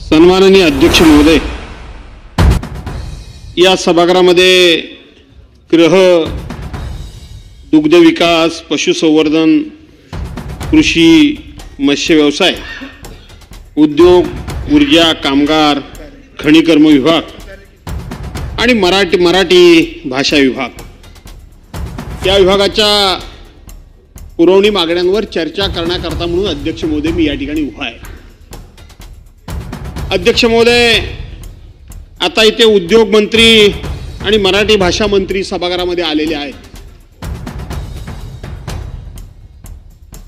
सन्माननीय अध्यक्ष महोदय, या सभागृहामध्ये गृह, दुग्ध विकास, पशुसंवर्धन, कृषी, मत्स्य व्यवसाय, उद्योग, ऊर्जा, कामगार, खनिकर्म विभाग आणि मराठी भाषा विभाग या विभागाच्या पुरवणी मागण्यांवर चर्चा करण्याकरता म्हणून अध्यक्ष महोदय मी या ठिकाणी उभा आहे। अध्यक्ष महोदय, आता इथे उद्योग मंत्री आणि मराठी भाषा मंत्री सभागृहामध्ये आलेले आहेत।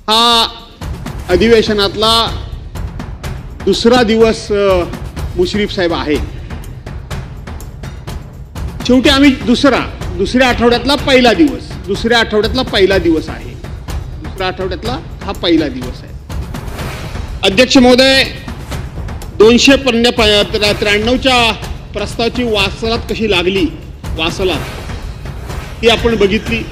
हा अधिवेशनातला दुसरा दिवस मुश्रीफ साहेब आहे। शेवटी आम्ही दुसऱ्या आठवड्यातला पहिला दिवस आहे। दुसऱ्या आठवड्यातला हा पहिला दिवस आहे। अध्यक्ष महोदय, 293च्या प्रस्तावाची वासलात कशी लागली ही आपण बघितली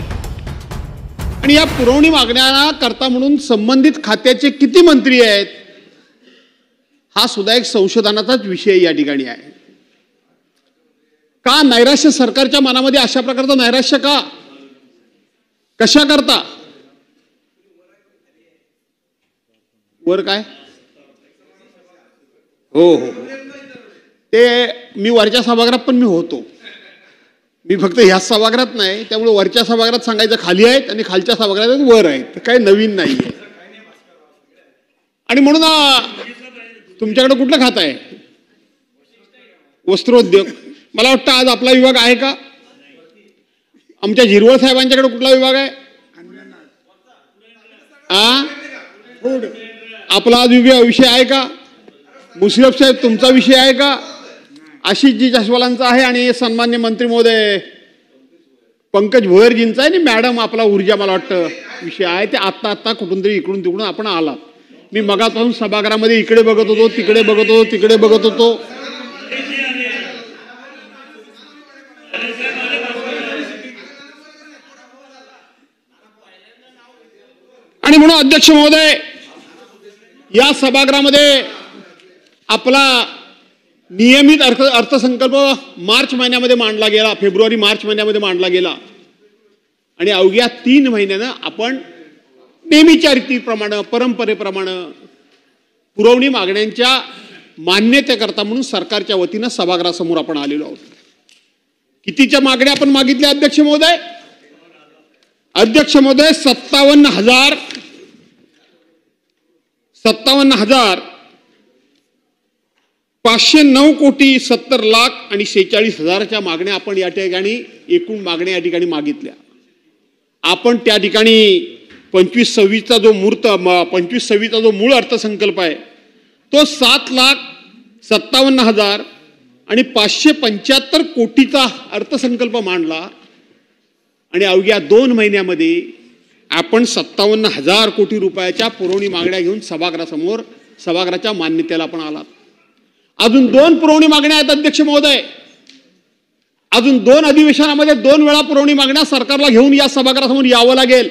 आणि या पुरवणी मागण्या करता म्हणून संबंधित खात्याचे किती मंत्री आहेत हा सुद्धा एक संशोधनाचाच विषय या ठिकाणी आहे। का नैराश्य सरकारच्या मनामध्ये अशा प्रकारचं नैराश्य का, कशा करता? वर काय हो ते मी वरच्या सभागृहात पण मी होतो, मी फक्त ह्याच सभागृहात नाही, त्यामुळे वरच्या सभागृहात सांगायचं खाली आहेत आणि खालच्या सभागृहात वर आहेत, काही नवीन नाहीये। आणि म्हणून तुमच्याकडे कुठलं खातं आहे? वस्त्रोद्योग। मला वाटतं आज आपला विभाग आहे का? आमच्या झिरवळ साहेबांच्याकडे कुठला विभाग आहे? आपला आज विषय आहे का? मुश्रीफ साहेब तुमचा विषय आहे का? आशिषजी जसवालांचा आहे आणि सन्मान्य मंत्री महोदय पंकज भोयरजींचा आहे आणि मॅडम आपला ऊर्जा मला वाटतं विषय आहे। ते आत्ता कुठून तरी इकडून तिकडून आपण आलात। मी मगापासून सभागृहामध्ये इकडे बघत होतो, तिकडे बघत होतो। आणि म्हणून अध्यक्ष महोदय, या सभागृहामध्ये आपला नियमित अर्थसंकल्प मार्च महिन्यामध्ये मांडला गेला, फेब्रुवारी-मार्च महिन्यामध्ये मांडला गेला आणि अवघ्या 3 महिन्यानं आपण नेहमीच्या रीतीप्रमाणे, परंपरेप्रमाणे पुरवणी मागण्यांच्या मान्यतेकरता म्हणून सरकारच्या वतीनं सभागृहासमोर आपण आलेलो आहोत। कितीच्या मागण्या आपण मागितल्या अध्यक्ष महोदय? 57,509 कोटी 70 लाख आणि 46,000च्या मागण्या आपण या ठिकाणी, एकूण मागण्या या ठिकाणी मागितल्या। आपण त्या ठिकाणी 25-26चा जो मूळ अर्थसंकल्प आहे तो 7,57,000 आणि 575 कोटीचा अर्थसंकल्प मांडला आणि अवघ्या 2 महिन्यामध्ये आपण 57,000 कोटी रुपयाच्या पुरवणी मागण्या घेऊन सभागृहाच्या मान्यतेला आपण आलात। अजून 2 पुरवणी मागण्या आहेत अध्यक्ष महोदय। अजून 2 अधिवेशनामध्ये 2 वेळा पुरवणी मागण्या सरकारला घेऊन या सभागृहासमोर यावं लागेल।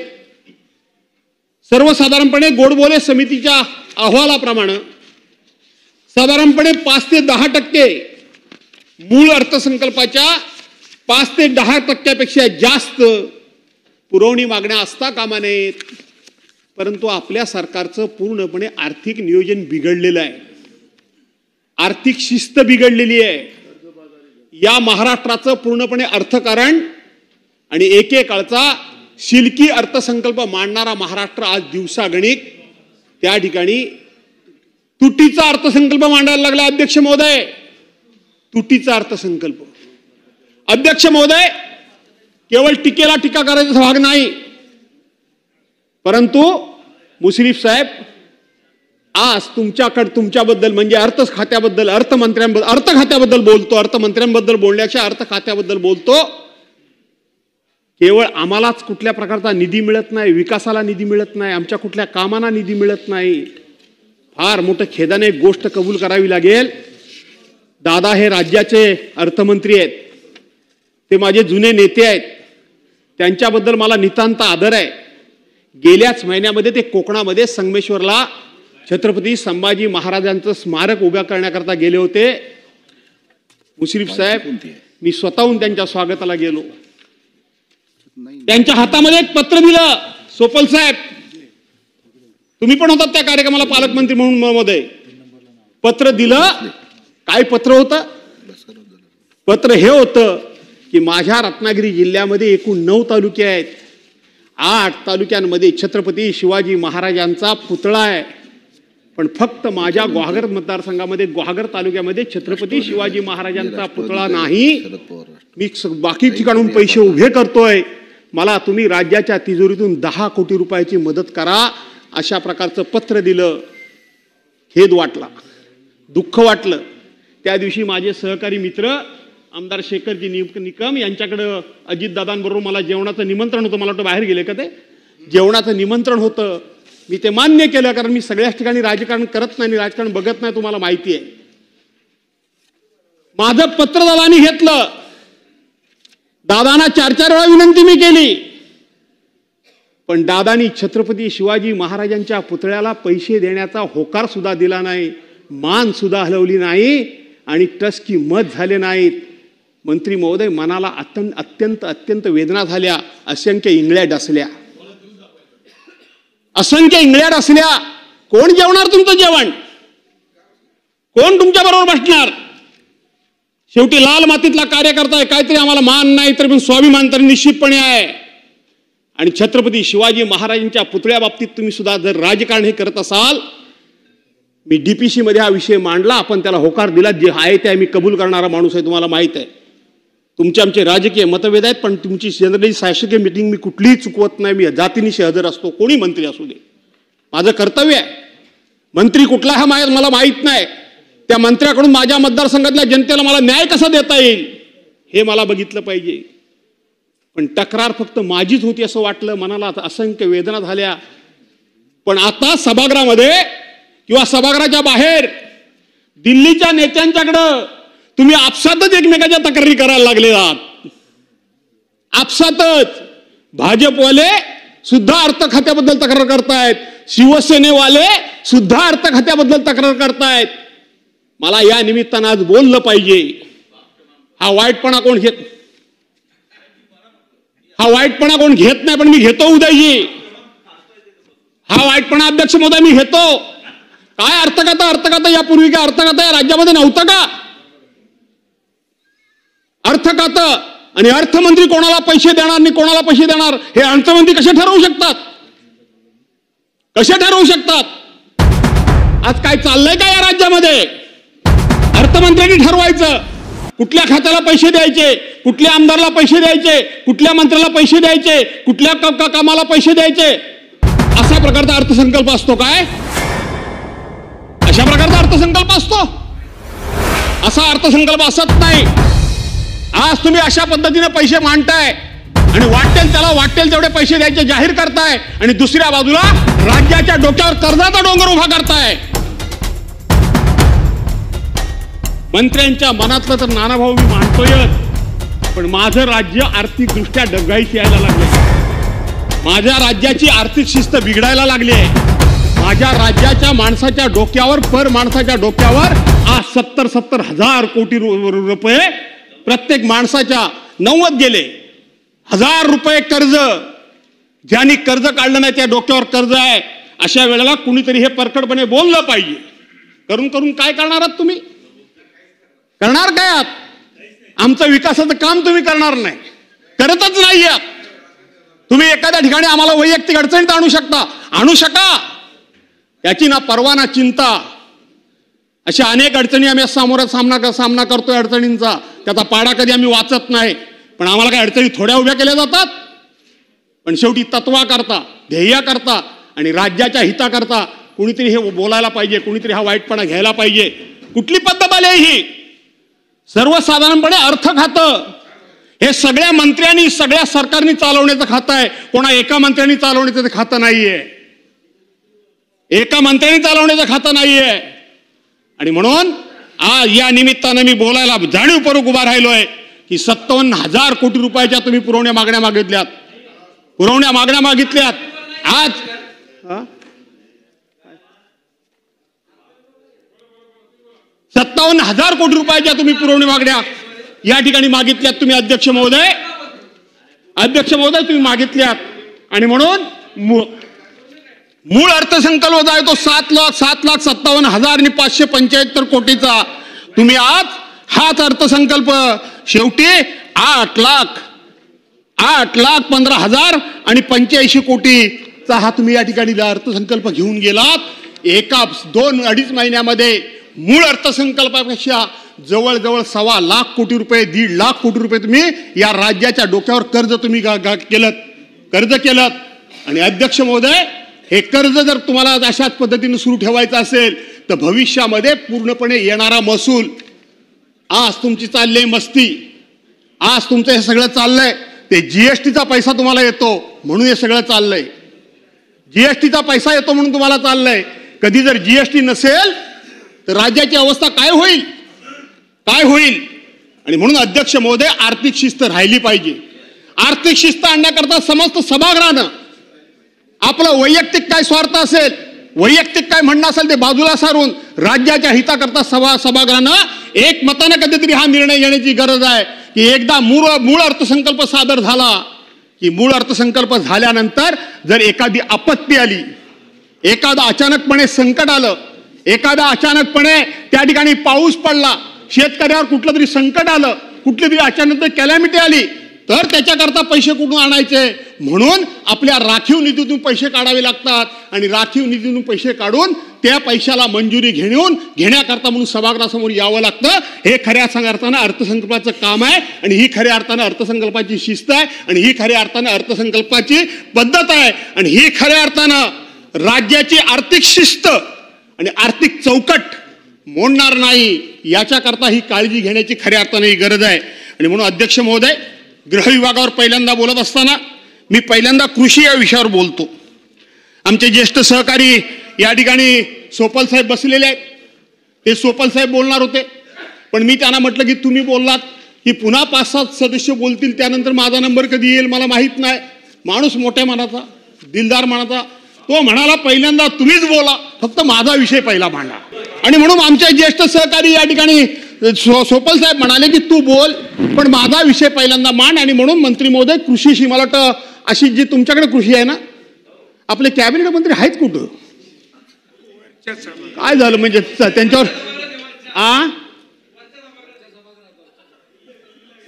सर्वसाधारणपणे गोडबोले समितीच्या अहवालाप्रमाणे साधारणपणे 5 ते 10% मूळ अर्थसंकल्पाच्या 5 ते 10% जास्त पुरवणी मागण्या असता कामा नयेत। परंतु आपल्या सरकारचं पूर्णपणे आर्थिक नियोजन बिघडलेलं आहे, आर्थिक शिस्त बिघडलेली आहे। या महाराष्ट्राचं पूर्णपणे अर्थकारण आणि एकेकाळचा शिल्की अर्थसंकल्प मांडणारा महाराष्ट्र आज दिवसागणिक त्या ठिकाणी तुटीचा अर्थसंकल्प मांडायला लागला अध्यक्ष महोदय। तुटीचा अर्थसंकल्प अध्यक्ष महोदय, केवळ टीकेला टीका करायचा भाग नाही, परंतु मुश्रीफ साहेब आज तुमच्याबद्दल म्हणजे अर्थ खात्याबद्दल बोलतो, अर्थमंत्र्यांबद्दल बोलण्याच्या अर्थ खात्याबद्दल बोलतो। केवळ आम्हालाच कुठल्या प्रकारचा निधी मिळत नाही, विकासाला निधी मिळत नाही, आमच्या कुठल्या कामांना निधी मिळत नाही। फार मोठं खेदाने एक गोष्ट कबूल करावी लागेल, दादा हे राज्याचे अर्थमंत्री आहेत, ते माझे जुने नेते आहेत, त्यांच्याबद्दल मला नितांत आदर आहे। गेल्याच महिन्यामध्ये ते कोकणामध्ये संगमेश्वरला छत्रपती संभाजी महाराजांचं स्मारक उभा करण्याकरता गेले होते. मुश्रीफ साहेब, मी स्वतःहून त्यांच्या स्वागताला गेलो. त्यांच्या हातामध्ये एक पत्र दिलं. सोपल साहेब, तुम्ही पण होतात त्या कार्यक्रमाला पालकमंत्री म्हणून मध्ये. पत्र दिलं. काय पत्र होतं? पत्र हे होतं की माझ्या रत्नागिरी जिल्ह्यामध्ये एकूण 9 तालुके आहेत. 8 तालुक्यांमध्ये छत्रपती शिवाजी महाराजांचा पुतळा आहे. पण फक्त माझ्या गुहागर मतदारसंघामध्ये गुहागर तालुक्यामध्ये छत्रपती शिवाजी महाराजांचा पुतळा नाही. मी बाकी ठिकाणून पैसे उभे करतोय. मला तुम्ही राज्याच्या तिजोरीतून 10 कोटी रुपयाची मदत करा. अशा प्रकारचं पत्र दिलं. खेद वाटला, दुःख वाटलं. त्या दिवशी माझे सहकारी मित्र आमदार शेखरजी निकम यांच्याकडं अजितदादांबरोबर मला जेवणाचं निमंत्रण होतं. मला वाटतं बाहेर गेले का ते. जेवणाचं निमंत्रण होतं. मी ते मान्य केलं, कारण मी सगळ्याच ठिकाणी राजकारण करत नाही, राजकारण बघत नाही, तुम्हाला माहिती आहे. माझं पत्र दादांनी घेतलं. दादांना 4-4 वेळा विनंती मी केली. पण दादांनी छत्रपती शिवाजी महाराजांच्या पुतळ्याला पैसे देण्याचा होकार सुद्धा दिला नाही, मान सुद्धा हलवली नाही आणि टसकी मत झाले नाहीत. मंत्री महोदय, मनाला अत्यंत अत्यंत वेदना झाल्या. असंख्य इंगळ्या डसल्या, असंख्य इंगळ्या डसल्या. कोण जेवणार तुमचं जेवण? कोण तुमच्या बरोबर बसणार? शेवटी लाल मातीतला कार्यकर्ता आहे. काहीतरी आम्हाला मान नाही तर पण स्वाभिमान तर निश्चितपणे आहे. आणि छत्रपती शिवाजी महाराजांच्या पुतळ्या बाबतीत तुम्ही सुद्धा जर राजकारण हे करत असाल, मी डीपीसी मध्ये हा विषय मांडला, आपण त्याला होकार दिला. जे आहे ते मी कबूल करणारा माणूस आहे, तुम्हाला माहित आहे. तुमचे आमचे राजकीय मतभेद आहेत, पण तुमची जनरली शासकीय मीटिंग मी कुठलीही चुकवत नाही. मी जातीनिशी हजर असतो, कोणी मंत्री असू दे. माझं कर्तव्य आहे. मंत्री कुठला हा मला माहित नाही. त्या मंत्र्याकडून माझ्या मतदारसंघातल्या जनतेला मला न्याय कसा देता येईल हे मला बघितलं पाहिजे. पण तक्रार फक्त माझीच होती असं वाटलं. मनाला असंख्य वेदना झाल्या. पण आता सभागृहामध्ये किंवा सभागृहाच्या बाहेर दिल्लीच्या नेत्यांच्याकडं तुम्ही आपसातच एकमेकाच्या तक्रारी करायला लागले आहात. आपसातच. भाजपवाले सुद्धा अर्थ खात्याबद्दल तक्रार करतायत, शिवसेनेवाले सुद्धा अर्थ खात्याबद्दल तक्रार करतायत. मला या निमित्तानं आज बोललं पाहिजे. हा वाईटपणा कोण घेत नाही, पण मी घेतो उदयजी. हा वाईटपणा अध्यक्ष महोदय मी घेतो. काय अर्थकथा यापूर्वी काय अर्थकथा या राज्यामध्ये नव्हतं का? अर्थखातं आणि अर्थमंत्री कोणाला पैसे देणार आणि कोणाला पैसे देणार हे अर्थमंत्री कसे ठरवू शकतात? आज काय चाललंय का या राज्यामध्ये? अर्थमंत्र्यांनी ठरवायचं कुठल्या खात्याला पैसे द्यायचे, कुठल्या आमदारला पैसे द्यायचे, कुठल्या मंत्र्याला पैसे द्यायचे, कुठल्या कामाला पैसे द्यायचे. अशा प्रकारचा अर्थसंकल्प असतो काय? अशा प्रकारचा अर्थसंकल्प असतो? असा अर्थसंकल्प असत नाही. आज तुम्ही अशा पद्धतीने पैसे मांडताय आणि वाटेल तेवढे पैसे द्यायचे जाहीर करताय आणि दुसऱ्या बाजूला राज्याच्या डोक्यावर कर्जाचा डोंगर उभा करताय. मंत्र्यांच्या मनातलं तर नानाभाऊ मी मानतोय, पण माझं राज्य आर्थिक दृष्ट्या डबघाईस यायला लागले. माझ्या राज्याची आर्थिक शिस्त बिघडायला लागली आहे. माझ्या राज्याच्या माणसाच्या डोक्यावर माणसाच्या डोक्यावर आज 70 हजार कोटी रुपये प्रत्येक माणसाच्या 90 गेले. 1000 रुपये कर्ज. ज्यांनी कर्ज काढलं नाही त्या डोक्यावर कर्ज आहे. अशा वेळेला कुणीतरी हे परखडपणे बोललं पाहिजे. करून काय करणार आहात तुम्ही? करणार काय आहात? आमचं विकासाचं काम तुम्ही करणार नाही, करतच नाही आहात. तुम्ही एखाद्या ठिकाणी आम्हाला वैयक्तिक अडचणीत आणू शका. याची ना परवा ना चिंता. अशा अनेक अडचणी आम्ही सामना करतोय अडचणींचा. त्याचा पाडा कधी आम्ही वाचत नाही. पण आम्हाला काही अडचणी थोड्या उभ्या केल्या जातात. पण शेवटी तत्वाकरता, ध्येयाकरता आणि राज्याच्या हिताकरता कुणीतरी हे बोलायला पाहिजे, कुणीतरी हा वाईटपणा घ्यायला पाहिजे. कुठली पद्धत आली ही? सर्वसाधारणपणे अर्थ खातं हे सगळ्या मंत्र्यांनी, सगळ्या सरकारनी चालवण्याचं खातं आहे. कोणा एका मंत्र्यांनी चालवण्याचं खातं नाहीये. एका मंत्र्यांनी चालवण्याचं खातं नाहीये. आणि म्हणून आज या निमित्तानं मी बोलायला जाणीवपूर्वक उभा राहिलोय की 57 हजार कोटी रुपयाच्या तुम्ही पुरवण्या मागण्या मागितल्यात. आज 57,000 कोटी रुपयाच्या तुम्ही पुरवणी मागण्या या ठिकाणी मागितल्यात तुम्ही अध्यक्ष महोदय तुम्ही मागितल्यात. आणि म्हणून मूळ अर्थसंकल्प जो आहे तो 7,57,575 कोटीचा. तुम्ही आज हाच अर्थसंकल्प शेवटी 8,15,000 आणि 85 कोटीचा हा तुम्ही या ठिकाणी अर्थसंकल्प घेऊन गेलात. एका 2-2.5 महिन्यामध्ये मूळ अर्थसंकल्पापेक्षा जवळजवळ 1.25 लाख कोटी रुपये 1.5 लाख कोटी रुपये तुम्ही या राज्याच्या डोक्यावर कर्ज तुम्ही केलं. आणि अध्यक्ष महोदय, हे कर्ज जर तुम्हाला अशाच पद्धतीने सुरू ठेवायचं असेल तर भविष्यामध्ये पूर्णपणे येणारा महसूल, आज तुमची चालली मस्ती, आज तुमचं हे सगळं चाललंय ते जीएसटीचा पैसा तुम्हाला येतो म्हणून हे सगळं चाललंय. जीएसटीचा पैसा येतो म्हणून तुम्हाला चाललंय. कधी जर जीएसटी नसेल तर राज्याची अवस्था काय होईल. आणि म्हणून अध्यक्ष महोदय, आर्थिक शिस्त राहिली पाहिजे. आर्थिक शिस्त आणण्याकरता समस्त सभागृहानं आपलं वैयक्तिक काय स्वार्थ असेल, वैयक्तिक काय म्हणणं असेल ते बाजूला सारून राज्याच्या हिताकरता सभागृहानं एकमतानं कधीतरी हा निर्णय घेण्याची गरज आहे की एकदा मूळ अर्थसंकल्प सादर झाला की मूळ अर्थसंकल्प झाल्यानंतर जर एखादी आपत्ती आली, एखादा अचानकपणे संकट आलं, एखादा अचानकपणे त्या ठिकाणी पाऊस पडला, शेतकऱ्यावर कुठलं तरी संकट आलं, कुठली तरी अचानक कॅलॅमिटी आली, तर त्याच्याकरता पैसे कुठून आणायचे. म्हणून आपल्या राखीव निधीतून पैसे काढावे लागतात. आणि राखीव निधीतून पैसे काढून त्या पैशाला मंजुरी घेण्याकरता म्हणून सभागृहासमोर यावं लागतं. हे खऱ्या अर्थानं अर्थसंकल्पाचं काम आहे. आणि ही खऱ्या अर्थानं अर्थसंकल्पाची शिस्त आहे. आणि ही खऱ्या अर्थानं अर्थसंकल्पाची पद्धत आहे. आणि ही खऱ्या अर्थानं राज्याची आर्थिक शिस्त आणि आर्थिक चौकट मोडणार नाही, याच्याकरता ही काळजी घेण्याची खऱ्या अर्थानं ही गरज आहे. आणि म्हणून अध्यक्ष महोदय, गृह विभागावर पहिल्यांदा बोलत असताना मी पहिल्यांदा कृषी या विषयावर बोलतो. आमचे ज्येष्ठ सहकारी या ठिकाणी सोपल साहेब बसलेले आहेत. ते सोपल साहेब बोलणार होते, पण मी त्यांना म्हटलं की तुम्ही बोललात की पुन्हा 5-7 सदस्य बोलतील, त्यानंतर माझा नंबर कधी येईल मला माहीत नाही. माणूस मोठ्या मनाचा, दिलदार मनाचा, तो म्हणाला पहिल्यांदा तुम्हीच बोला, फक्त माझा विषय पहिला मांडा. आणि म्हणून आमचे ज्येष्ठ सहकारी या ठिकाणी सोपल साहेब म्हणाले की तू बोल पण माझा विषय पहिल्यांदा मांड. आणि म्हणून मंत्री महोदय, कृषीशी मला वाटतं अशी जी तुमच्याकडे कृषी आहे ना, आपले कॅबिनेट मंत्री आहेत कुठं, काय झालं म्हणजे त्यांच्यावर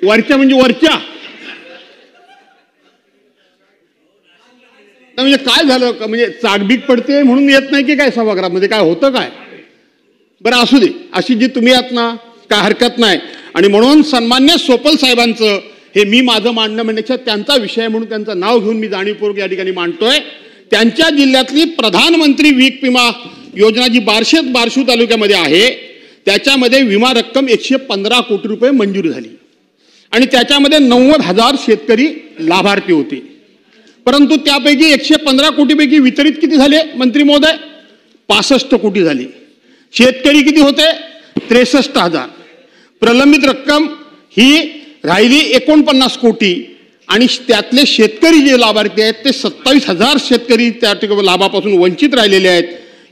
वरच्या म्हणजे वरच्या म्हणजे काय झालं म्हणजे चाकबीक पडते म्हणून येत नाही की काय सभागृहामध्ये, काय होतं काय. बरं असू दे, अशी जी तुम्ही आहात ना काय हरकत नाही. आणि म्हणून सन्मान्य सोपल साहेबांचं हे मी माझं मांडणं म्हणण्याच्या त्यांचा विषय म्हणून त्यांचं नाव घेऊन मी जाणीवपूर्वक या ठिकाणी मांडतोय. त्यांच्या जिल्ह्यातली प्रधानमंत्री पीक विमा योजना जी बार्शी तालुक्यामध्ये आहे त्याच्यामध्ये विमा रक्कम 115 कोटी रुपये मंजूर झाली आणि त्याच्यामध्ये 90,000 शेतकरी लाभार्थी होते. परंतु त्यापैकी 115 कोटीपैकी वितरित किती झाले मंत्री महोदय, 65 कोटी झाले. शेतकरी किती होते, 63,000. प्रलंबित रक्कम ही राहिली 49 कोटी आणि त्यातले शेतकरी जे लाभार्थी आहेत ते 27,000 शेतकरी त्या ठिकाणी लाभापासून वंचित राहिलेले आहेत.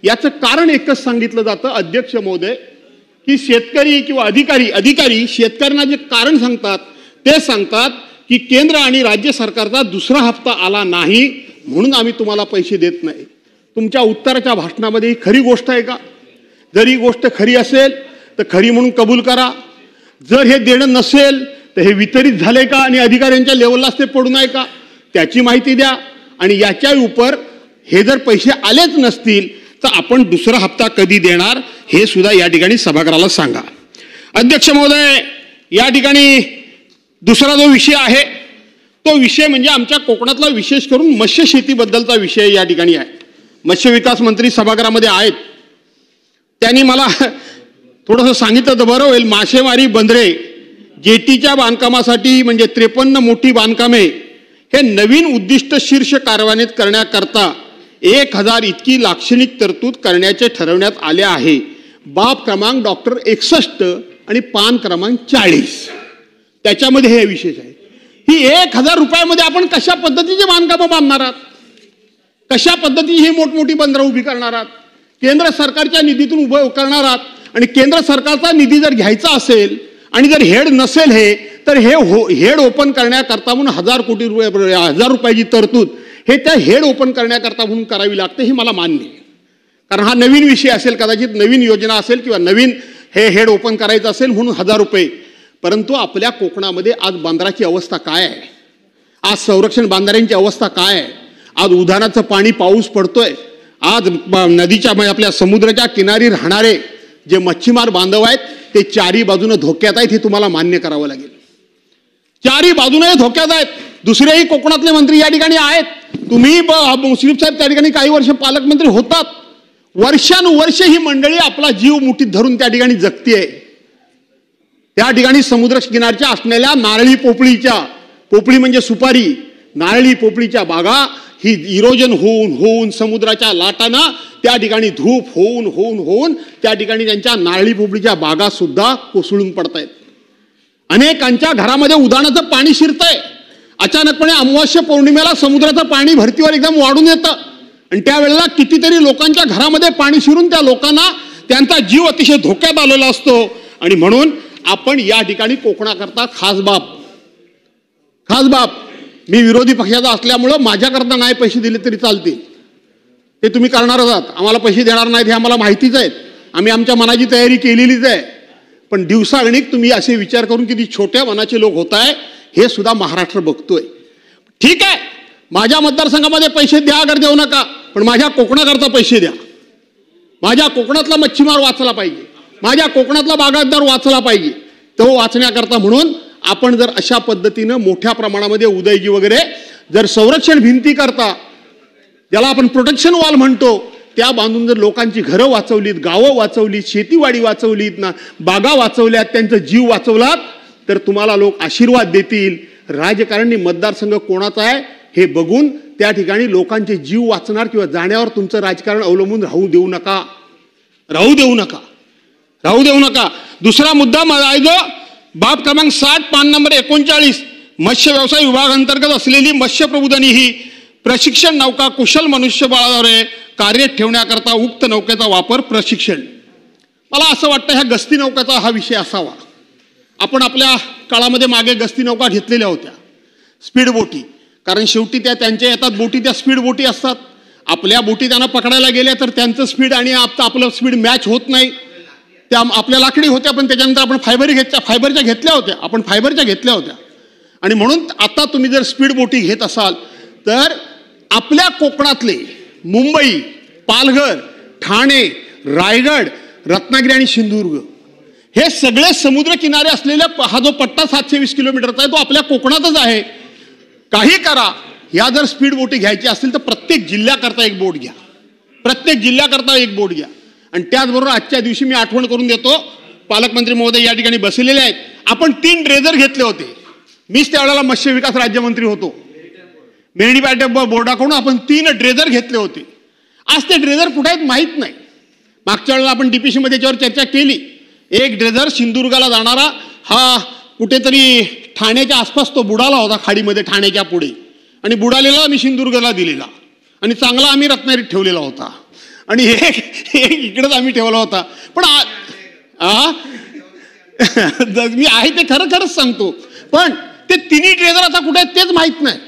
याचं कारण एकच सांगितलं जातं अध्यक्ष महोदय की शेतकरी किंवा अधिकारी शेतकऱ्यांना जे कारण सांगतात ते सांगतात की केंद्र आणि राज्य सरकारचा दुसरा हप्ता आला नाही म्हणून आम्ही तुम्हाला पैसे देत नाही. तुमच्या उत्तराच्या भाषणामध्ये ही खरी गोष्ट आहे का? जर ही गोष्ट खरी असेल तर खरी म्हणून कबूल करा. जर हे देणं नसेल तर हे वितरित झाले का आणि अधिकाऱ्यांच्या लेवललाच ते पडू नये का त्याची माहिती द्या. आणि याच्या उपर हे जर पैसे आलेच नसतील तर आपण दुसरा हप्ता कधी देणार हे सुद्धा या ठिकाणी सभागृहाला सांगा. अध्यक्ष महोदय, या ठिकाणी दुसरा जो विषय आहे तो विषय म्हणजे आमच्या कोकणातला विशेष करून मत्स्य शेतीबद्दलचा विषय या ठिकाणी आहे. मत्स्य विकास मंत्री सभागृहामध्ये आहेत, त्यांनी मला थोडंसं सांगितलं तर बरं होईल. मासेमारी बंदरे जेटीच्या बांधकामासाठी म्हणजे 53 मोठी बांधकामे हे नवीन उद्दिष्ट शीर्ष कारवानीत करण्याकरता 1,000 इतकी लाक्षणिक तरतूद करण्याचे ठरवण्यात आले आहे. बाब क्रमांक डॉक्टर 61 आणि पान क्रमांक 40 त्याच्यामध्ये हे विशेष आहे. ही 1,000 रुपयामध्ये आपण कशा पद्धतीचे बांधकामं बांधणार आहात, कशा पद्धतीची ही मोठमोठी बंदरं उभी करणार आहात, केंद्र सरकारच्या निधीतून उभं करणार आहात आणि केंद्र सरकारचा निधी जर घ्यायचा असेल आणि जर हेड नसेल तर हेड ओपन करण्याकरता म्हणून 1000 रुपयाची तरतूद हे त्या हेड ओपन करण्याकरता म्हणून करावी लागते, हे मला मान्य आहे. कारण हा नवीन विषय असेल, कदाचित नवीन योजना असेल किंवा नवीन हे हेड ओपन करायचं असेल म्हणून 1000 रुपये. परंतु आपल्या कोकणामध्ये आज बांद्राची अवस्था काय आहे, आज संरक्षण बांधाऱ्यांची अवस्था काय आहे, आज उधाणाचं पाणी पाऊस पडतोय, आज नदीच्या आपल्या समुद्राच्या किनारी राहणारे जे मच्छीमार बांधव आहेत ते चारी बाजूने धोक्यात आहेत, हे तुम्हाला मान्य करावं लागेल. चारी बाजूने धोक्यात आहेत. दुसरेही कोकणातले मंत्री या ठिकाणी आहेत. तुम्ही मुश्रीफ साहेब त्या ठिकाणी काही वर्ष पालकमंत्री होतात. वर्षानुवर्ष ही मंडळी आपला जीव मुठीत धरून त्या ठिकाणी जगतीये. त्या ठिकाणी समुद्र किनारच्या असलेल्या नारळी पोपळी म्हणजे सुपारी, नारळी पोपळीच्या बागा ही इरोजन होऊन समुद्राच्या लाटांना त्या ठिकाणी धूप होऊन त्या ठिकाणी त्यांच्या नारळी पोपळीच्या बागा सुद्धा कोसळून पडतायत. अनेकांच्या घरामध्ये उधाणाचं पाणी शिरतंय. अचानकपणे अमावास्या पौर्णिमेला समुद्राचं पाणी भरतीवर एकदम वाढून येतं आणि त्यावेळेला कितीतरी लोकांच्या घरामध्ये पाणी शिरून त्या लोकांना त्यांचा जीव अतिशय धोक्यात आलेला असतो. आणि म्हणून आपण या ठिकाणी कोकणाकरता खास बाब मी विरोधी पक्षाचा असल्यामुळं माझ्याकरता नाही पैसे दिले तरी चालतील, ते तुम्ही करणारच आहात. आम्हाला पैसे देणार नाहीत हे आम्हाला माहितीच आहे. आम्ही आमच्या मनाची तयारी केलेलीच आहे. पण दिवसागणिक तुम्ही असे विचार करून किती छोट्या मनाचे लोक होत आहे हे सुद्धा महाराष्ट्र बघतोय. ठीक आहे, माझ्या मतदारसंघामध्ये पैसे द्या अगर देऊ नका, पण माझ्या कोकणाकरता पैसे द्या. माझ्या कोकणातला मच्छीमार वाचला पाहिजे, माझ्या कोकणातला बागायतदार वाचला पाहिजे. तो वाचण्याकरता म्हणून आपण जर अशा पद्धतीनं मोठ्या प्रमाणामध्ये उदयजी वगैरे जर संरक्षण भिंती करता, ज्याला आपण प्रोटेक्शन वॉल म्हणतो, त्या बांधून जर लोकांची घरं वाचवलीत, गावं वाचवलीत, शेतीवाडी वाचवलीत ना, बागा वाचवल्यात, त्यांचा जीव वाचवलात, तर तुम्हाला लोक आशीर्वाद देतील. राजकारणी मतदारसंघ कोणाचा आहे हे बघून त्या ठिकाणी लोकांचे जीव वाचणार किंवा जाण्यावर तुमचं राजकारण अवलंबून राहू देऊ नका. दुसरा मुद्दा आहे जो बाब क्रमांक 60 पान नंबर 39 मत्स्य व्यवसाय विभागांतर्गत असलेली मत्स्य प्रबोधिनी ही प्रशिक्षण नौका कुशल मनुष्यबळाद्वारे कार्यरत ठेवण्याकरता उक्त नौकेचा वापर प्रशिक्षण. मला असं वाटतं ह्या गस्ती नौकाचा हा विषय असावा. आपण आपल्या काळामध्ये मागे गस्ती नौका घेतलेल्या होत्या, स्पीड बोटी. कारण शेवटी त्यांच्या येतात बोटी, त्या स्पीड बोटी असतात. आपल्या बोटी त्यांना पकडायला गेल्या तर त्यांचं स्पीड आणि आपलं स्पीड मॅच होत नाही. त्या आपल्या लाकडी होत्या, पण त्याच्यानंतर आपण फायबरच्या घेतल्या होत्या. आणि म्हणून आता तुम्ही जर स्पीड बोटी घेत असाल तर आपल्या कोकणातले मुंबई, पालघर, ठाणे, रायगड, रत्नागिरी आणि सिंधुदुर्ग हे सगळे समुद्र किनारे असलेल्या हा जो पट्टा 720 किलोमीटरचा आहे तो आपल्या कोकणातच आहे. काही करा, या जर स्पीड बोटी घ्यायची असतील तर प्रत्येक जिल्ह्याकरता एक बोट घ्या. आणि त्याचबरोबर आजच्या दिवशी मी आठवण करून देतो, पालकमंत्री महोदय या ठिकाणी बसलेले आहेत. आपण 3 ड्रेजर घेतले होते. मीच त्यावेळेला मत्स्य विकास राज्यमंत्री होतो. मेरडीपाट्या बोर्डाकडून आपण 3 ड्रेजर घेतले होते. आज ते ड्रेजर कुठे आहेत माहीत नाही. मागच्या वेळेला आपण डीपीसी मध्ये त्याच्यावर चर्चा केली. एक ड्रेजर सिंधुदुर्गाला जाणारा हा कुठेतरी ठाण्याच्या आसपास तो बुडाला होता खाडीमध्ये, ठाण्याच्या पुढे. आणि बुडालेला आम्ही सिंधुदुर्गला दिलेला आणि चांगला आम्ही रत्नागिरीत ठेवलेला होता. आणि एक इकडेच आम्ही ठेवला होता. पण मी आहे ते खरंच सांगतो, पण ते 3 ड्रेजर आता कुठे आहेत तेच माहीत नाही.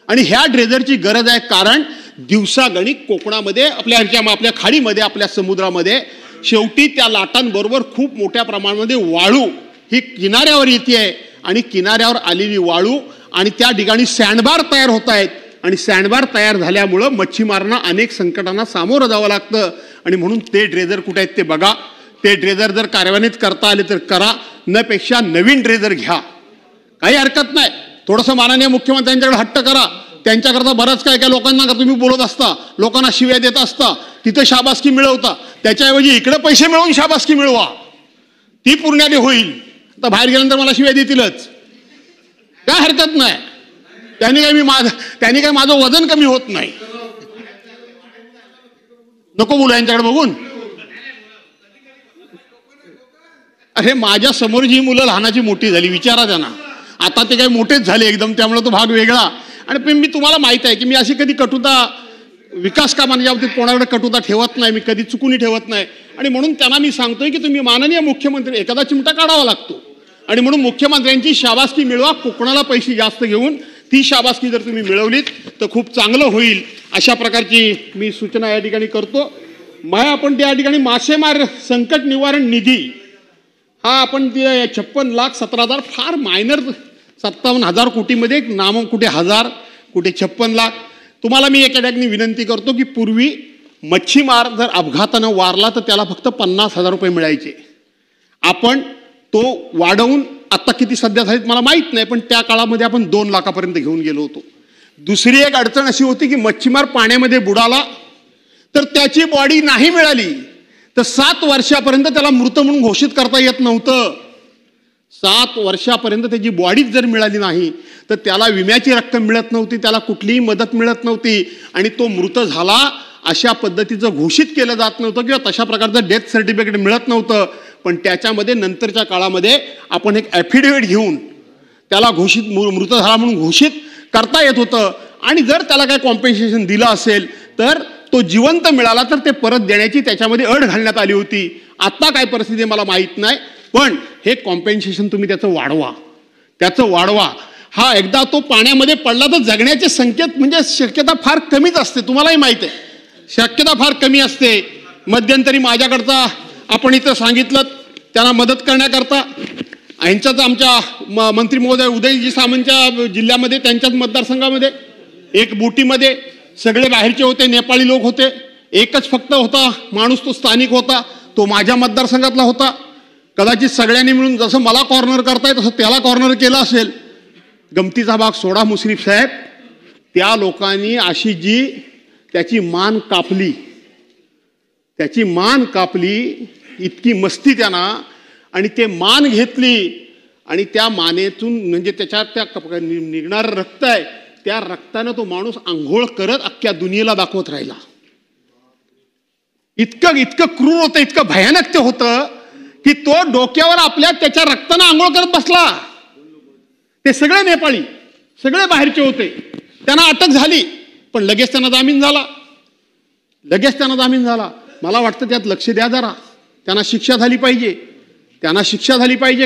आणि ह्या ड्रेजरची गरज आहे, कारण दिवसागणिक कोकणामध्ये आपल्या खाडीमध्ये, आपल्या समुद्रामध्ये शेवटी त्या लाटांबरोबर खूप मोठ्या प्रमाणामध्ये वाळू ही किनाऱ्यावर येते आहे. आणि किनाऱ्यावर आलेली वाळू आणि त्या ठिकाणी सँडबार तयार होत आहेत. आणि सँडबार तयार झाल्यामुळं मच्छीमारांना अनेक संकटांना सामोरं जावं लागतं. आणि म्हणून ते ड्रेजर कुठे आहेत ते बघा. ते ड्रेजर जर कार्यान्वित करता आले तर करा, नपेक्षा नवीन ड्रेजर घ्या, काही हरकत नाही. थोडंसं माननीय मुख्यमंत्र्यांच्याकडे हट्ट करा. त्यांच्याकरता बरंच काय लोकांना तुम्ही बोलत असता, लोकांना शिव्या देत असता, तिथं शाबासकी मिळवता. त्याच्याऐवजी इकडे पैसे मिळवून शाबासकी मिळवा, ती पूर्णाली होईल. तर बाहेर गेल्यानंतर मला शिव्या देतीलच, काय हरकत नाही. त्याने काय माझं वजन कमी होत नाही. नको बोलू यांच्याकडे बघून. अरे माझ्या समोर जी मुलं लहानाची मोठी झाली विचारा त्यांना. आता ते काही मोठेच झाले एकदम, त्यामुळे तो भाग वेगळा. आणि मी तुम्हाला माहित आहे की मी अशी कधी कटुता विकास कामांच्या बाबतीत कोणाकडे कटुता ठेवत नाही, मी कधी चुकूनही ठेवत नाही. आणि म्हणून त्यांना मी सांगतोय की तुम्ही माननीय मुख्यमंत्री, एखादा चिमटा काढावा लागतो आणि म्हणून मुख्यमंत्र्यांची शाबासकी मिळवा. कोकणाला पैसे जास्त घेऊन ती शाबासकी जर तुम्ही मिळवलीत तर खूप चांगलं होईल. अशा प्रकारची मी सूचना या ठिकाणी करतो. आपण त्या ठिकाणी मासेमार संकट निवारण निधी हा आपण 56,17,000 फार मायनर 57,000 कोटीमध्ये नाम, कुठे 1000 कुठे 56,00,000. तुम्हाला मी एका ठिकाणी विनंती करतो की पूर्वी मच्छीमार जर अपघातानं वारला तर त्याला फक्त 50,000 रुपये मिळायचे. आपण तो वाढवून आता किती सध्या झालीत मला माहीत नाही, पण त्या काळामध्ये आपण 2 लाखापर्यंत घेऊन गेलो होतो. दुसरी एक अडचण अशी होती की मच्छीमार पाण्यामध्ये बुडाला तर त्याची बॉडी नाही मिळाली तर 7 वर्षापर्यंत त्याला मृत म्हणून घोषित करता येत नव्हतं. 7 वर्षापर्यंत त्याची बॉडीच जर मिळाली नाही तर त्याला विम्याची रक्कम मिळत नव्हती, त्याला कुठलीही मदत मिळत नव्हती आणि तो मृत झाला अशा पद्धतीचं घोषित केलं जात नव्हतं किंवा तशा प्रकारचं डेथ सर्टिफिकेट मिळत नव्हतं. पण त्याच्यामध्ये नंतरच्या काळामध्ये आपण एक ॲफिडेव्हिट घेऊन त्याला घोषित मृत झाला म्हणून घोषित करता येत होतं. आणि जर त्याला काय कॉम्पेन्सेशन दिलं असेल तर तो जिवंत मिळाला तर ते परत देण्याची त्याच्यामध्ये अट घालण्यात आली होती. आता काय परिस्थिती मला माहीत नाही, पण हे कॉम्पेन्सेशन तुम्ही त्याचं वाढवा. हा एकदा तो पाण्यामध्ये पडला तर जगण्याचे संकेत म्हणजे शक्यता फार कमीच असते, तुम्हालाही माहिती आहे, शक्यता फार कमी असते. मध्यंतरी माझ्याकडचा आपण इथं सांगितलं त्यांना मदत करण्याकरता यांच्याच आमच्या मंत्री महोदय उदयजी सामंतच्या जिल्ह्यामध्ये त्यांच्याच मतदारसंघामध्ये एक बोटीमध्ये सगळे बाहेरचे होते, नेपाळी लोक होते, एकच फक्त होता माणूस, तो स्थानिक होता, तो माझ्या मतदारसंघातला होता. कदाचित सगळ्यांनी मिळून जसं मला कॉर्नर करताय तसं त्याला कॉर्नर केलं असेल. गमतीचा भाग सोडा मुश्रीफ साहेब, त्या लोकांनी अशी जी त्याची मान कापली इतकी मस्ती त्यांना, आणि ते मान घेतली आणि त्या मानेतून म्हणजे त्याच्यात त्या निघणारं रक्त आहे त्या रक्तानं तो माणूस आंघोळ करत अख्ख्या दुनियेला दाखवत राहिला. इतकं क्रूर होतं, इतकं भयानक ते होतं की तो डोक्यावर आपल्या त्याच्या रक्तानं आंघोळ करत बसला. ते सगळे नेपाळी, सगळे बाहेरचे होते. त्यांना अटक झाली पण लगेच त्यांना जामीन झाला. मला वाटतं त्यात लक्ष द्या जरा, त्यांना शिक्षा झाली पाहिजे.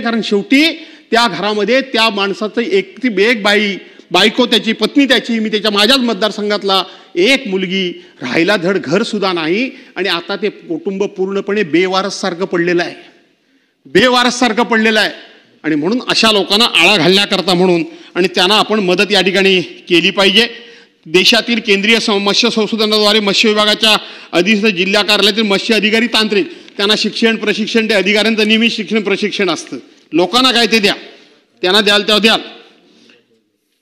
कारण शेवटी त्या घरामध्ये त्या माणसाचं एक बायको त्याची, पत्नी त्याची, मी माझ्याच मतदारसंघातला एक मुलगी, राहायला धड घर सुद्धा नाही आणि आता ते कुटुंब पूर्णपणे बेवारससारखं पडलेलं आहे. आणि म्हणून अशा लोकांना आळा घालण्याकरता म्हणून आणि त्यांना आपण मदत या ठिकाणी केली पाहिजे. देशातील केंद्रीय मत्स्य संशोधनाद्वारे मत्स्य विभागाच्या अधिकृत जिल्हा कार्यालयातील मत्स्य अधिकारी तांत्रिक त्यांना शिक्षण प्रशिक्षण, ते अधिकाऱ्यांचं नियमित शिक्षण प्रशिक्षण असतं. लोकांना काय ते द्या, त्यांना द्याल तेव्हा द्याल.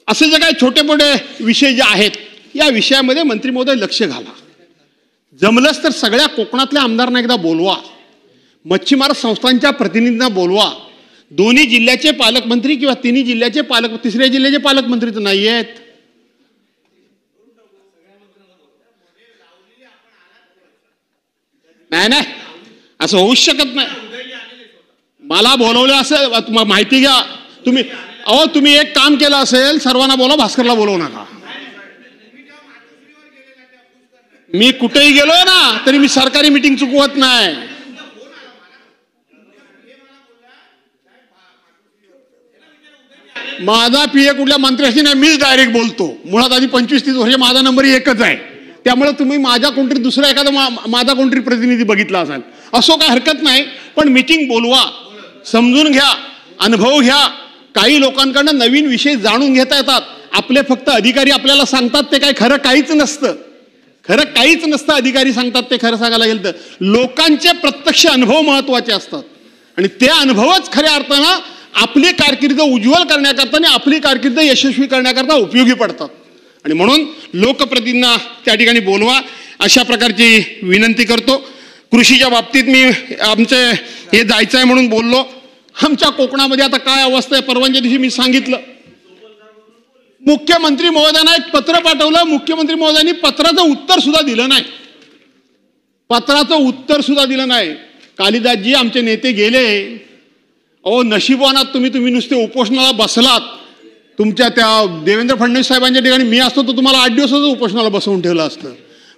असे जे काही छोटे मोठे विषय जे आहेत या विषयामध्ये मंत्री महोदय लक्ष घाला. जमलंच तर सगळ्या कोकणातल्या आमदारांना एकदा बोलवा, मच्छीमार संस्थांच्या प्रतिनिधींना बोलवा. दोन्ही जिल्ह्याचे पालकमंत्री किंवा तिन्ही जिल्ह्याचे तिसऱ्या जिल्ह्याचे पालकमंत्री तर नाही आहेत. नाही, असं होऊच शकत नाही. मला बोलवलं असं माहिती घ्या तुम्ही. तुम्ही एक काम केलं असेल, सर्वांना बोला, भास्करला बोलवू नका. मी कुठेही गेलो ना तरी मी सरकारी मीटिंग चुकवत नाही. माझा पीए कुठल्या मंत्र्याशी नाही, मीच डायरेक्ट बोलतो. मुळात आधी 25-30 वर्ष माझा नंबर एकच आहे. त्यामुळे तुम्ही माझ्या कोणतरी दुसरा एखादा माझा कोणतरी प्रतिनिधी बघितला असाल, असो काय हरकत नाही. पण मीटिंग बोलवा, समजून घ्या, अनुभव घ्या. काही लोकांकडनं नवीन विषय जाणून घेता येतात. आपले फक्त अधिकारी आपल्याला सांगतात ते काय खरं काहीच नसतं. अधिकारी सांगतात ते खरं सांगायला गेलं तर लोकांचे प्रत्यक्ष अनुभव महत्वाचे असतात आणि ते अनुभवच खऱ्या अर्थानं आपली कारकीर्द उज्ज्वल करण्याकरता आणि आपली कारकीर्द यशस्वी करण्याकरता उपयोगी पडतात. आणि म्हणून लोकप्रतिनिधींना त्या ठिकाणी बोलवा अशा प्रकारची विनंती करतो. कृषीच्या बाबतीत मी आमचे हे जायचं आहे म्हणून बोललो. आमच्या कोकणामध्ये आता काय अवस्था आहे, परवाच्या दिवशी मी सांगितलं. मुख्यमंत्री महोदयांना एक पत्र पाठवलं, मुख्यमंत्री महोदयांनी पत्राचं उत्तर सुद्धा दिलं नाही. कालिदासजी आमचे नेते गेले. नशिबवानात तुम्ही नुसते उपोषणाला बसलात. तुमच्या त्या देवेंद्र फडणवीस साहेबांच्या ठिकाणी मी असतो तर तुम्हाला 8 दिवसाचं उपोषणाला बसवून ठेवलं असतं.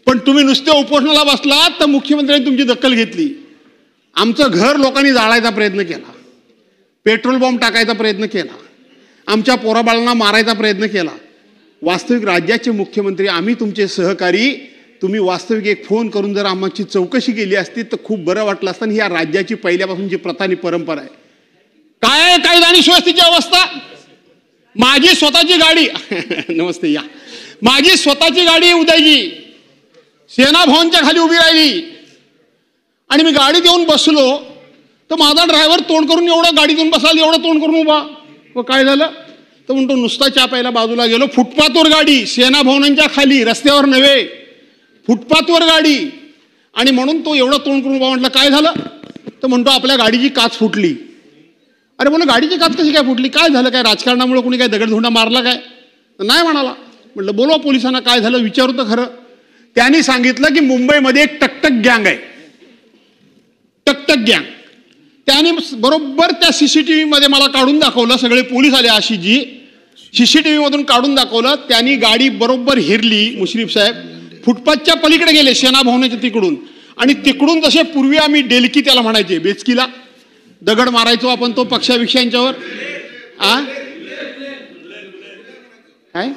पण तुम्ही नुसते उपोषणाला बसलात तर मुख्यमंत्र्यांनी तुमची दखल घेतली. आमचं घर लोकांनी जाळायचा प्रयत्न केला, पेट्रोल बॉम्ब टाकायचा प्रयत्न केला, आमच्या पोराबाळांना मारायचा प्रयत्न केला. वास्तविक राज्याचे मुख्यमंत्री आम्ही तुमचे सहकारी, तुम्ही वास्तविक एक फोन करून जर आमची चौकशी केली असती तर खूप बरं वाटलं असतं. ही या राज्याची पहिल्यापासूनची प्रथा आणि परंपरा आहे. काय आहे कायदा आणि सुव्यवस्थेची अवस्था? माझी स्वतःची गाडी नमस्ते या, माझी स्वतःची गाडी उदयजी सेना भवनच्या खाली उभी राहिली आणि मी गाडीत येऊन बसलो तर माझा ड्रायव्हर तोंड करून एवढं गाडीत येऊन बसाल, एवढं तोंड करून उभा. व काय झालं तर म्हणतो नुसता चहा प्यायला बाजूला गेलो. फुटपाथवर गाडी, सेना भवनांच्या खाली, रस्त्यावर नव्हे, फुटपाथवर गाडी. आणि म्हणून तो एवढं तोंड करून उभा. म्हटलं काय झालं तर म्हणतो आपल्या गाडीची काच फुटली. अरे म्हणून गाडीची काच कशी काय फुटली, काय झालं, काय राजकारणामुळे कोणी काय दगडधोंडा मारला काय? नाही म्हणाला. म्हटलं बोलवा पोलिसांना, काय झालं विचारू तर खरं. त्यांनी सांगितलं की मुंबईमध्ये एक टकटक गँग आहे, टकटक गँग. त्याने बरोबर त्या सीसीटीव्ही मध्ये मला काढून दाखवलं. सगळे पोलीस आले, आशिषजी सीसीटीव्ही मधून काढून दाखवलं. त्यांनी गाडी बरोबर हेरली. मुश्रीफ साहेब फुटपाथच्या पलीकडे गेले, सेना भवनाच्या तिकडून. आणि तिकडून जसे पूर्वी आम्ही डेलकी त्याला म्हणायचे, बेचकीला दगड मारायचो आपण, तो पक्षाविषयांच्यावर काय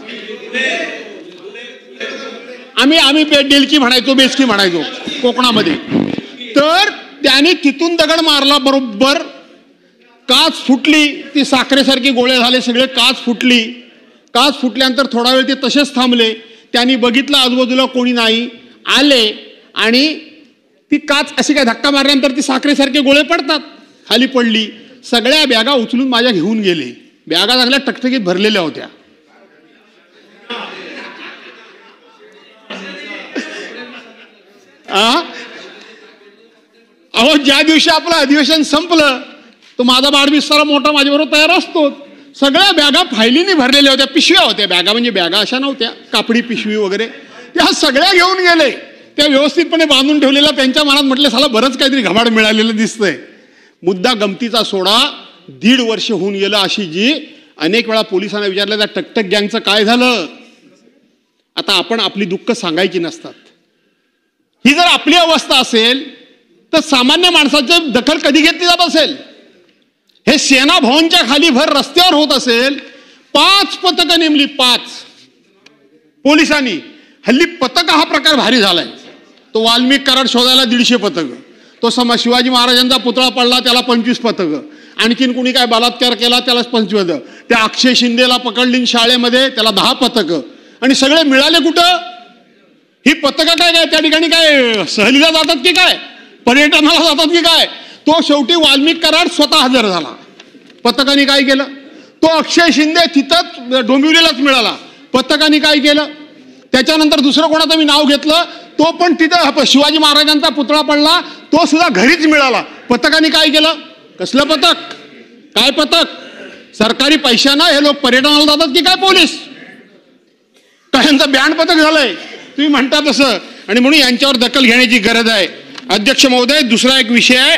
आम्ही डेलकी म्हणायचो, बेचकी म्हणायचो कोकणामध्ये. तर त्याने तिथून दगड मारला, बरोबर काच फुटली. ती साखरेसारखी गोळे झाले सगळे, काच फुटली. काच फुटल्यानंतर थोडा वेळ ते तसेच थांबले. त्यांनी बघितलं आजूबाजूला कोणी नाही, आले आणि ती काच अशी काय धक्का मारल्यानंतर ती साखरेसारखे गोळे पडतात, खाली पडली. सगळ्या बॅगा उचलून माझ्या घेऊन गेले. बॅगा चांगल्या टकटकीत भरलेल्या होत्या. अहो ज्या दिवशी आपलं अधिवेशन संपलं तो माझा बाळबिस्तारा मोठा माझ्याबरोबर तयार असतो. सगळ्या बॅगा फायलीने भरलेल्या होत्या, पिशव्या होत्या. बॅगा म्हणजे बॅगा अशा नव्हत्या, कापडी पिशवी वगैरे, त्या सगळ्या घेऊन गेले. त्या व्यवस्थितपणे बांधून ठेवलेल्या. त्यांच्या मनात म्हटलं साला बरंच काहीतरी घबाड मिळालेलं दिसतंय. मुद्दा गमतीचा सोडा, 1.5 वर्ष होऊन गेलं. आशिषजी अनेक वेळा पोलिसांना विचारलं त्या टकटक गँगचं काय झालं. आता आपण आपली दुःख सांगायची नसतात. ही जर आपली अवस्था असेल तर सामान्य माणसाची दखल कधी घेतली जात असेल. हे सेना भवनच्या खाली भर रस्त्यावर होत असेल. 5 पथकं नेमली, 5 पोलिसांनी. हल्ली पथक हा प्रकार भारी झालाय. तो वाल्मिक कराड शोधायला 150 पथक, तो शिवाजी महाराजांचा पुतळा पडला त्याला 25 पथक, आणखीन कुणी काय बलात्कार केला त्याला 25, त्या अक्षय शिंदेला पकडली शाळेमध्ये त्याला 10 पथक. आणि सगळे मिळाले कुठं? ही पथकं काय काय त्या ठिकाणी काय सहलीला जातात की काय, पर्यटनाला जातात की काय? तो शेवटी वाल्मिक कराड स्वतः हजर झाला. पथकाने काय केलं? तो अक्षय शिंदे तिथंच डोंबिवलीलाच मिळाला. पथकाने काय केलं? त्याच्यानंतर दुसरं कोणाचं मी नाव घेतलं, तो पण तिथं शिवाजी महाराजांचा पुतळा पडला, तो सुद्धा घरीच मिळाला. पथकाने काय केलं? कसलं पथक? काय पथक? सरकारी पैशानं हे लोक पर्यटनाला जातात की काय पोलीस? काय यांचं बँड पथक झालंय तुम्ही म्हणता तसं. आणि म्हणून यांच्यावर दखल घेण्याची गरज आहे. अध्यक्ष महोदय, दुसरा एक विषय आहे.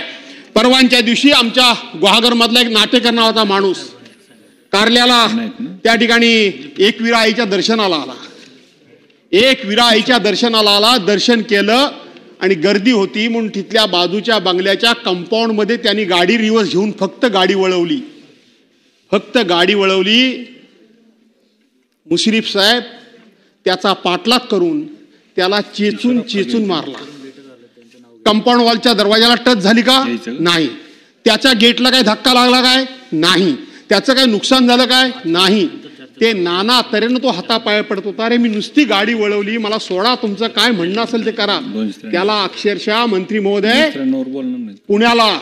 परवांच्या दिवशी आमच्या गुहागर मधला एक नाटेकर नावाचा माणूस कारल्याला त्या ठिकाणी एकविरा आईच्या दर्शनाला आला. एकविरा आईच्या दर्शनाला आला, दर्शन केलं आणि गर्दी होती म्हणून तिथल्या बाजूच्या बंगल्याच्या कंपाऊंड मध्ये त्यांनी गाडी रिव्हर्स घेऊन फक्त गाडी वळवली. फक्त गाडी वळवली. मुश्रीफ साहेब त्याचा पाठलाग करून त्याला चेचून चेचून मारला. कंपाऊंड वॉलच्या दरवाजाला टच झाली का? नाही. त्याच्या गेटला काय धक्का लागला काय? नाही. त्याचं काय नुकसान झालं काय? नाही. ते नाना तऱ्हेनं तो हातापाय पडत होता. अरे मी नुसती गाडी वळवली, मला सोडा, तुमचं काय म्हणणं असेल ते करा. त्याला अक्षरशः मंत्री महोदय पुण्याला,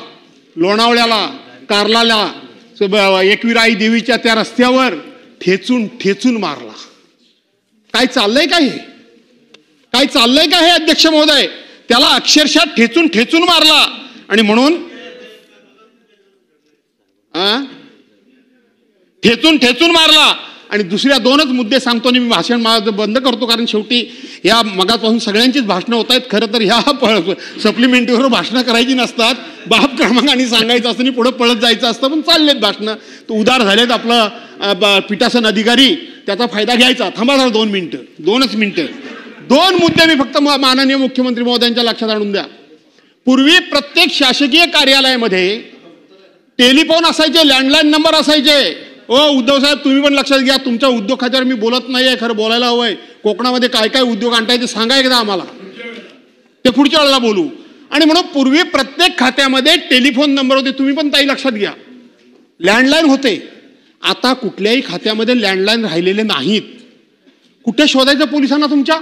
लोणावळ्याला, कारलाला, एकविराई देवीच्या त्या रस्त्यावर ठेचून ठेचून मारला. काय चाललंय का हे? काय चाललंय का हे अध्यक्ष महोदय? त्याला अक्षरशः ठेचून ठेचून मारला. आणि म्हणून ठेचून ठेचून मारला. आणि दुसऱ्या 2च मुद्दे सांगतो आणि मी भाषण माझं बंद करतो, कारण शेवटी या मगापासून सगळ्यांचीच भाषणं होत आहेत. खरं तर ह्या सप्लिमेंटरीवर भाषणं करायची नसतात, बाप क्रमांकाने सांगायचं असतं आणि पुढे पळत जायचं असतं, पण चाललेत भाषणं. तो उदार झालेत. आपलं पीठासन अधिकारी त्याचा फायदा घ्यायचा. थांबा जरा 2 मिनिटं, 2च मिनिटं. दोन मुद्दे मी फक्त माननीय मुख्यमंत्री महोदयांच्या लक्षात आणून द्या. पूर्वी प्रत्येक शासकीय कार्यालयामध्ये टेलिफोन असायचे, लँडलाईन नंबर असायचे. उद्धव साहेब तुम्ही पण लक्षात घ्या, तुमच्या उद्योग खात्यावर मी बोलत नाहीये, खरं बोलायला हवंय. कोकणामध्ये काय काय उद्योग आणताय ते सांगा एकदा आम्हाला, ते पुढच्या वेळेला बोलू. आणि म्हणून पूर्वी प्रत्येक खात्यामध्ये टेलिफोन नंबर होते, तुम्ही पण ताई लक्षात घ्या. लँडलाईन होते. आता कुठल्याही खात्यामध्ये लँडलाईन राहिलेले नाहीत. कुठे शोधायचं पोलिसांना तुमच्या?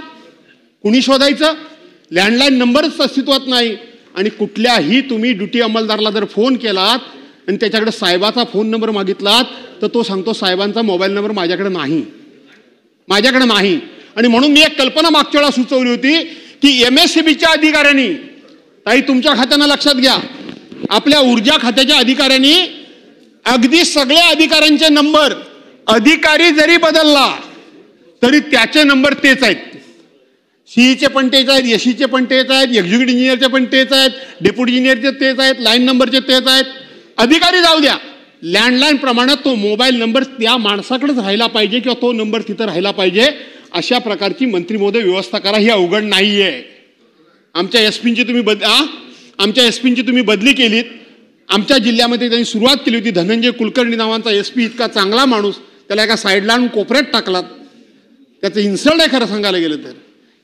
कुणी शोधायचं? लँडलाईन नंबरच अस्तित्वात नाही. आणि कुठल्याही तुम्ही ड्युटी अंमलदाराला जर फोन केलात आणि त्याच्याकडे साहेबाचा फोन नंबर मागितलात तर तो सांगतो साहेबांचा मोबाईल नंबर माझ्याकडे नाही. आणि म्हणून मी एक कल्पना मागच्या वेळा सुचवली होती की MSCBच्या अधिकाऱ्यांनी, ताई तुमच्या खात्यानं लक्षात घ्या, आपल्या ऊर्जा खात्याच्या अधिकाऱ्यांनी अगदी सगळ्या अधिकाऱ्यांचे नंबर, अधिकारी जरी बदलला तरी त्याचे नंबर तेच आहेत. सीईचे पण तेच आहेत, एसीचे पण तेच आहेत, एक्झिक्युटिव्ह इंजिनियरचे पण तेच आहेत, डेप्युटी इंजिनियरचे तेच आहेत, लाईन नंबरचे तेच आहेत. अधिकारी जाऊ द्या, लँडलाईन प्रमाणे तो मोबाईल नंबर त्या माणसाकडेच राहिला पाहिजे किंवा तो नंबर तिथं राहिला पाहिजे. अशा प्रकारची मंत्री महोदय व्यवस्था करा. ही अवघड नाहीये. आमच्या एसपींची तुम्ही बदली केलीत. आमच्या जिल्ह्यामध्ये त्यांनी सुरुवात केली होती. धनंजय कुलकर्णी नावांचा एसपी, इतका चांगला माणूस, त्याला एका साईडला आणून कोपऱ्यात टाकलात. त्याचं इन्सल्ट आहे खरं सांगायला गेलं तर.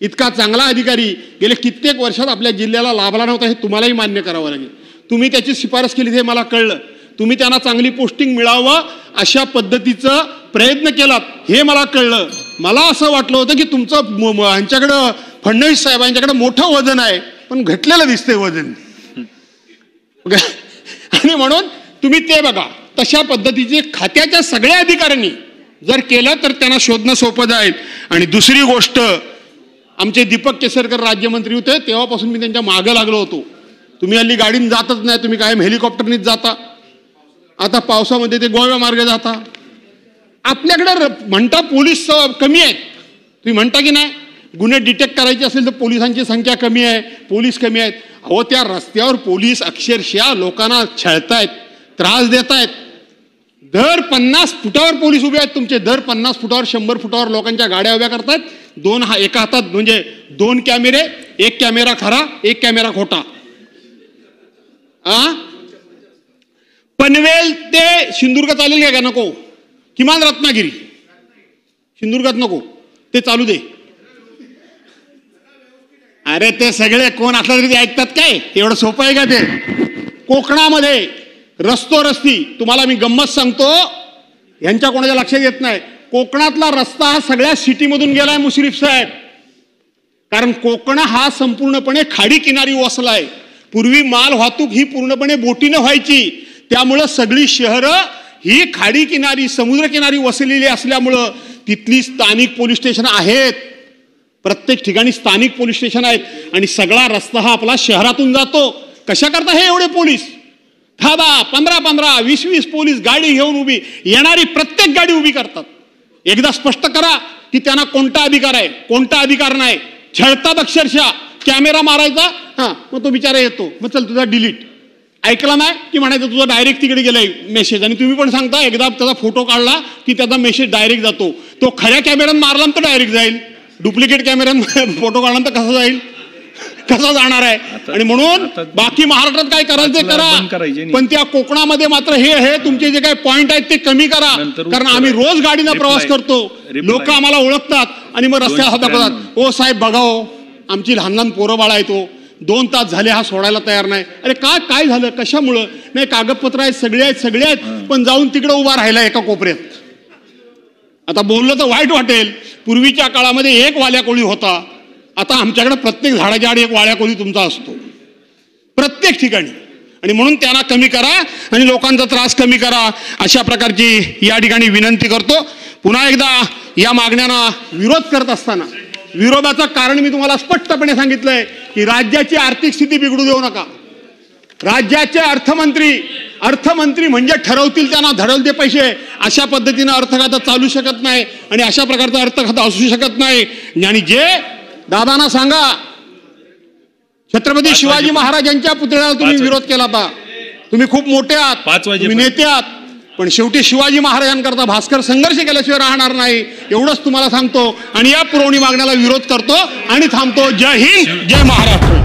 इतका चांगला अधिकारी गेले कित्येक वर्षात आपल्या जिल्ह्याला लाभला नव्हता, हे तुम्हालाही मान्य करावं लागेल. तुम्ही त्याची शिफारस केली हे मला कळलं. तुम्ही त्यांना चांगली पोस्टिंग मिळावं अशा पद्धतीचं प्रयत्न केलात हे मला कळलं. मला असं वाटलं होतं की तुमचं यांच्याकडं फडणवीस साहेबांच्याकडे मोठं वजन आहे, पण घटलेलं दिसतंय वजन. आणि म्हणून तुम्ही ते बघा, तशा पद्धतीचे खात्याच्या सगळ्या अधिकाऱ्यांनी जर केलं तर त्यांना शोधणं सोपं जाईल. आणि दुसरी गोष्ट, आमचे दीपक केसरकर राज्यमंत्री होते तेव्हापासून मी त्यांच्या मागं लागलो होतो. तुम्ही हल्ली गाडीने जातच नाही, तुम्ही कायम हेलिकॉप्टरनीच जाता. आता पावसामध्ये ते गोव्या मार्ग जाता. आपल्याकडे म्हणता पोलीस कमी आहेत, तुम्ही म्हणता की नाही, गुन्हे डिटेक्ट करायचे असेल तर पोलिसांची संख्या कमी आहे, पोलीस कमी आहेत. अहो त्या रस्त्यावर पोलीस अक्षरशः लोकांना छळतायत, त्रास देत आहेत. दर 50 फुटावर पोलीस उभे आहेत तुमचे. दर 50 फुटावर 100 फुटावर लोकांच्या गाड्या उभ्या करतात. एका हातात म्हणजे 2 कॅमेरे, एक कॅमेरा खरा, एक कॅमेरा खोटा. पनवेल ते सिंधुदुर्ग चालेल का नको? किमान रत्नागिरी, सिंधुदुर्गात नको, ते चालू दे. अरे ते सगळे कोण असला तरी ते ऐकतात काय? एवढं सोपं आहे का ते? कोकणामध्ये रस्ती तुम्हाला मी गंमत सांगतो, यांच्या कोणाच्या लक्षात येत नाही. कोकणातला रस्ता हा सगळ्या सिटीमधून गेलाय मुश्रीफ साहेब. कारण कोकण हा संपूर्णपणे खाडी किनारी वसलाय. पूर्वी माल वाहतूक ही पूर्णपणे बोटीनं व्हायची. त्यामुळं सगळी शहरं ही खाडी किनारी, समुद्र किनारी वसलेली असल्यामुळं तिथली स्थानिक पोलीस स्टेशन आहेत. प्रत्येक ठिकाणी स्थानिक पोलीस स्टेशन आहेत. आणि सगळा रस्ता हा आपला शहरातून जातो. कशा करता हे एवढे पोलीस? 10, 15, 20 पोलीस गाडी घेऊन उभी, येणारी प्रत्येक गाडी उभी करतात. एकदा स्पष्ट करा की त्यांना कोणता अधिकार आहे, कोणता अधिकार नाही. छळतात अक्षरशः. कॅमेरा मारायचा, मग तो बिचारा येतो, मग चल तुझा डिलीट. ऐकला नाही की म्हणायचं तुझा डायरेक्ट तिकडे गेलाय मेसेज. आणि तुम्ही पण सांगता एकदा त्याचा फोटो काढला की त्याचा मेसेज डायरेक्ट जातो. तो खऱ्या कॅमेऱ्यात मारला तर डायरेक्ट जाईल, डुप्लिकेट कॅमेऱ्यात फोटो काढला तर कसा जाईल, कसा जाणार आहे? आणि म्हणून बाकी महाराष्ट्रात काय करायचं ते करा, पण त्या कोकणामध्ये मात्र हे तुमचे जे काही पॉइंट आहेत ते कमी करा. कारण आम्ही रोज गाडीनं प्रवास करतो, लोक आम्हाला ओळखतात आणि मग रस्त्यावर दाखवतात, ओ साहेब बघा हो, आमची लहान लहान पोरं बाळा येतो, 2 तास झाले हा सोडायला तयार नाही. अरे काय झालं, कशामुळं? नाही कागदपत्र आहेत, सगळे आहेत, पण जाऊन तिकडे उभा राहिला एका कोपऱ्यात. आता बोललं तर वाईट वाटेल, पूर्वीच्या काळामध्ये एक वाल्या कोळी होता, आता आमच्याकडे प्रत्येक झाडाच्या आड एक वाळ्या कोळी तुमचा असतो, प्रत्येक ठिकाणी. आणि म्हणून त्यांना कमी करा आणि लोकांचा त्रास कमी करा, अशा प्रकारची या ठिकाणी विनंती करतो. पुन्हा एकदा या मागण्यांना विरोध करत असताना विरोधाचं कारण मी तुम्हाला स्पष्टपणे सांगितलंय की राज्याची आर्थिक स्थिती बिघडू देऊ नका. राज्याचे अर्थमंत्री म्हणजे ठरवतील त्यांना धडवल ते पैसे, अशा पद्धतीनं अर्थखातं चालू शकत नाही आणि अशा प्रकारचं अर्थखातं असू शकत नाही. आणि जे दादांना सांगा, छत्रपती शिवाजी महाराजांच्या पुतळ्याला तुम्ही विरोध केला होता, तुम्ही खूप मोठे आहात, तुम्ही नेते आहात, पण शेवटी शिवाजी महाराजांकरता भास्कर संघर्ष केल्याशिवाय राहणार नाही एवढंच तुम्हाला सांगतो आणि या पुरवणी मागण्याला विरोध करतो आणि थांबतो. जय हिंद, जय महाराष्ट्र.